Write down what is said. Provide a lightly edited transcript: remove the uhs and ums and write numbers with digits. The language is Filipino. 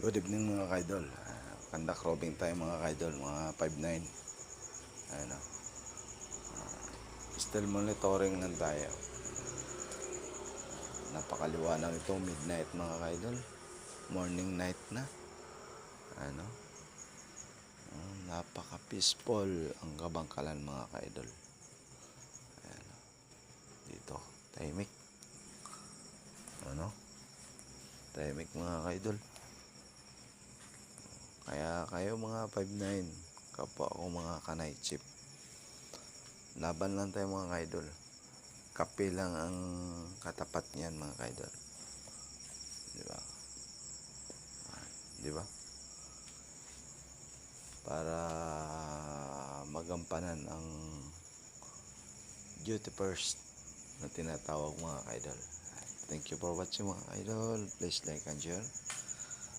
Good evening mga kaidol. Kandak robing tayo mga kaidol, mga 5-9. Ano, still monitoring lang tayo. Napakaliwanag ito, midnight mga kaidol. Morning night na. Ano, napaka peaceful ang Kabangkalan mga kaidol. Ano, dito, tahimik. Ano, tahimik mga kaidol. Kaya kayo mga 5-9, kapwa ako mga ka-night shift. Laban lang tayo mga kaidol. Kape lang ang katapat niyan mga kaidol. Di ba? Di ba? Para magampanan ang duty first na tinatawag mga kaidol. Thank you for watching mga kaidol. Please like and share.